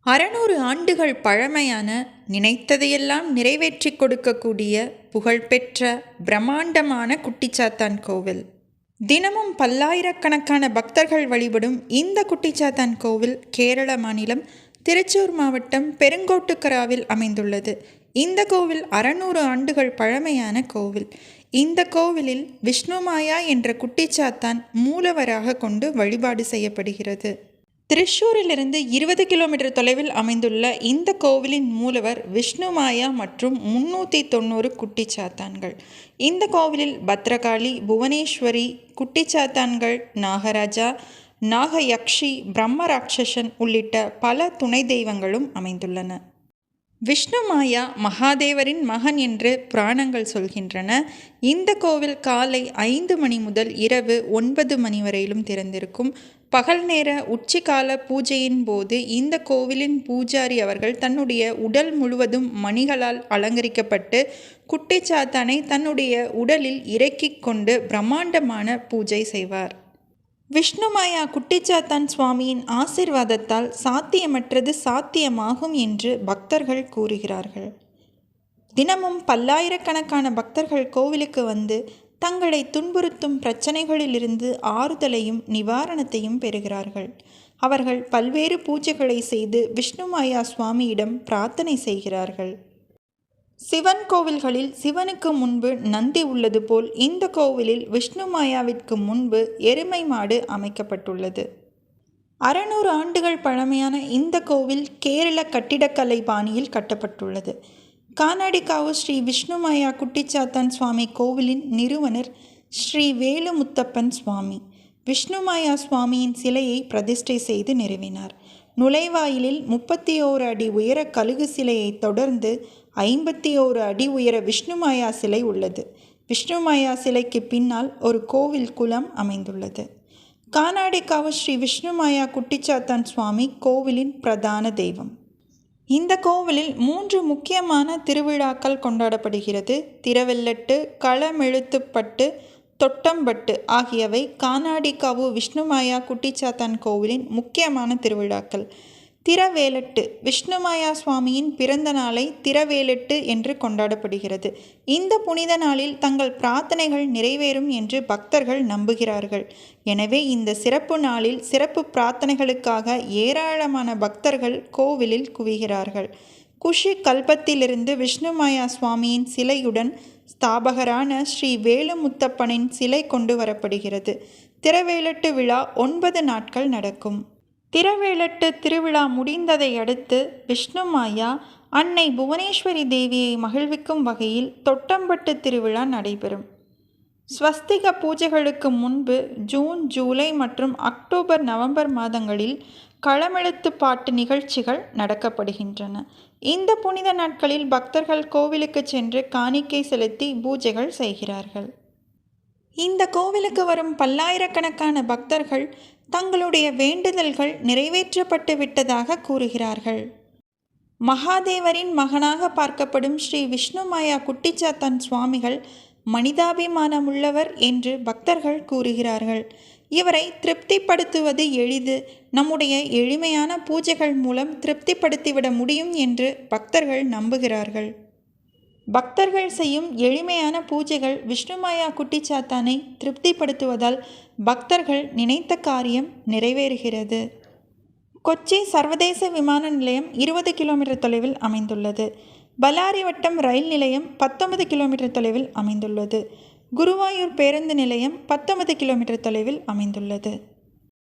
600 ஆண்டுகள் பழமையான, நினைத்ததையெல்லாம் நிறைவேற்றி கொடுக்கக்கூடிய புகழ்பெற்ற பிரம்மாண்டமான குட்டிச்சாத்தான் கோவில். தினமும் பல்லாயிரக்கணக்கான பக்தர்கள் வழிபடும் இந்த குட்டிச்சாத்தான் கோவில் கேரள மாநிலம் திருச்சூர் மாவட்டம் பெருங்கோட்டுக்கராவில் அமைந்துள்ளது. இந்த கோவில் 600 ஆண்டுகள் பழமையான கோவில். இந்த கோவிலில் விஷ்ணுமாயா என்ற குட்டிச்சாத்தான் மூலவராக கொண்டு வழிபாடு செய்யப்படுகிறது. திருச்சூரிலிருந்து 20 கிலோமீட்டர் தொலைவில் அமைந்துள்ள இந்த கோவிலின் மூலவர் விஷ்ணுமாயா மற்றும் 390 குட்டிச்சாத்தான்கள். இந்த கோவிலில் பத்ரகாளி, புவனேஸ்வரி, குட்டிச்சாத்தான்கள், நாகராஜா, நாகயக்ஷி, பிரம்மராட்சசன் உள்ளிட்ட பல துணை தெய்வங்களும் அமைந்துள்ளன. விஷ்ணுமாயா மகாதேவரின் மகன் என்று புராணங்கள் சொல்கின்றன. இந்த கோவில் காலை 5 மணி முதல் இரவு 9 மணி வரையிலும் திறந்திருக்கும். பகல் நேர உச்சிகால பூஜையின் போது இந்த கோவிலின் பூஜாரி அவர்கள் தன்னுடைய உடல் முழுவதும் மணிகளால் அலங்கரிக்கப்பட்டு குட்டிச்சாத்தானை தன்னுடைய உடலில் இறக்கிக் கொண்டு பிரம்மாண்டமான பூஜை செய்வார். விஷ்ணுமாயா குட்டிச்சாத்தான் சுவாமியின் ஆசீர்வாதத்தால் சாத்தியமற்றது சாத்தியமாகும் என்று பக்தர்கள் கூறுகிறார்கள். தினமும் பல்லாயிரக்கணக்கான பக்தர்கள் கோவிலுக்கு வந்து தங்களை துன்புறுத்தும் பிரச்சனைகளிலிருந்து ஆறுதலையும் நிவாரணத்தையும் பெறுகிறார்கள். அவர்கள் பல்வேறு பூஜைகளை செய்து விஷ்ணுமாயா சுவாமியிடம் பிரார்த்தனை செய்கிறார்கள். சிவன் கோவில்களில் சிவனுக்கு முன்பு நந்தி உள்ளது போல் இந்த கோவிலில் விஷ்ணுமாயாவிற்கு முன்பு எருமை மாடு அமைக்கப்பட்டுள்ளது. 600 ஆண்டுகள் பழமையான இந்த கோவில் கேரள கட்டிடக்கலை பாணியில் கட்டப்பட்டுள்ளது. கானாடிகாவு ஸ்ரீ விஷ்ணுமாயா குட்டிச்சாத்தான் சுவாமி கோவிலின் நிறுவனர் ஸ்ரீ வேலுமுத்தப்பன் சுவாமி விஷ்ணுமாயா சுவாமியின் சிலையை பிரதிஷ்டை செய்து நிறுவினார். நுழைவாயிலில் 31 அடி உயர கழுகு சிலையை தொடர்ந்து 51 அடி உயர விஷ்ணுமாயா சிலை உள்ளது. விஷ்ணுமாயா சிலைக்கு பின்னால் ஒரு கோவில் குளம் அமைந்துள்ளது. கானாடிகாவு ஸ்ரீ விஷ்ணுமாயா குட்டிச்சாத்தான் சுவாமி கோவிலின் பிரதான தெய்வம். இந்த கோவிலில் 3 முக்கியமான திருவிழாக்கள் கொண்டாடப்படுகிறது. திரவெல்லட்டு, களமெழுத்துப்பட்டு, தொட்டம்பட்டு ஆகியவை கானாடிகாவு விஷ்ணுமாயா குட்டிச்சாத்தான் கோவிலின் முக்கியமான திருவிழாக்கள். திரவேலட்டு விஷ்ணுமாயா சுவாமியின் பிறந்த நாளை திரவேலட்டு என்று கொண்டாடப்படுகிறது. இந்த புனித நாளில் தங்கள் பிரார்த்தனைகள் நிறைவேறும் என்று பக்தர்கள் நம்புகிறார்கள். எனவே இந்த சிறப்பு நாளில் சிறப்பு பிரார்த்தனைகளுக்காக ஏராளமான பக்தர்கள் கோவிலில் குவிகிறார்கள். குஷி கல்பத்திலிருந்து விஷ்ணுமாயா சுவாமியின் சிலையுடன் ஸ்தாபகரான ஸ்ரீ வேலுமுத்தப்பனின் சிலை கொண்டு வரப்படுகிறது. திரவேலட்டு விழா 9 நாட்கள் நடக்கும். திரவேலட்டு திருவிழா முடிந்ததை அடுத்து விஷ்ணுமாயா அன்னை புவனேஸ்வரி தேவியை மகிழ்விக்கும் வகையில் தொட்டம்பட்டு திருவிழா நடைபெறும். ஸ்வஸ்திக பூஜைகளுக்கு முன்பு ஜூன், ஜூலை மற்றும் அக்டோபர், நவம்பர் மாதங்களில் களமெழுத்து பாட்டு நிகழ்ச்சிகள் நடக்கப்படுகின்றன. இந்த புனித நாட்களில் பக்தர்கள் கோவிலுக்கு சென்று காணிக்கை செலுத்தி பூஜைகள் செய்கிறார்கள். இந்த கோவிலுக்கு வரும் பல்லாயிரக்கணக்கான பக்தர்கள் தங்களுடைய வேண்டுதல்கள் நிறைவேற்றப்பட்டு விட்டதாக கூறுகிறார்கள். மகாதேவரின் மகனாக பார்க்கப்படும் ஸ்ரீ விஷ்ணுமாயா குட்டிச்சாத்தான் சுவாமிகள் மனிதாபிமானமுள்ளவர் என்று பக்தர்கள் கூறுகிறார்கள். இவரை திருப்திப்படுத்துவது எளிது. நம்முடைய எளிமையான பூஜைகள் மூலம் திருப்திப்படுத்திவிட முடியும் என்று பக்தர்கள் நம்புகிறார்கள். பக்தர்கள் செய்யும் எளிமையான பூஜைகள் விஷ்ணுமாயா குட்டிச்சாத்தானை திருப்திப்படுத்துவதால் பக்தர்கள் நினைத்த காரியம் நிறைவேறுகிறது. கொச்சி சர்வதேச விமான நிலையம் 20 கிலோமீட்டர் தொலைவில் அமைந்துள்ளது. பலாரி வட்டம் ரயில் நிலையம் 19 கிலோமீட்டர் தொலைவில் அமைந்துள்ளது. குருவாயூர் பேருந்து நிலையம் 19 கிலோமீட்டர் தொலைவில் அமைந்துள்ளது.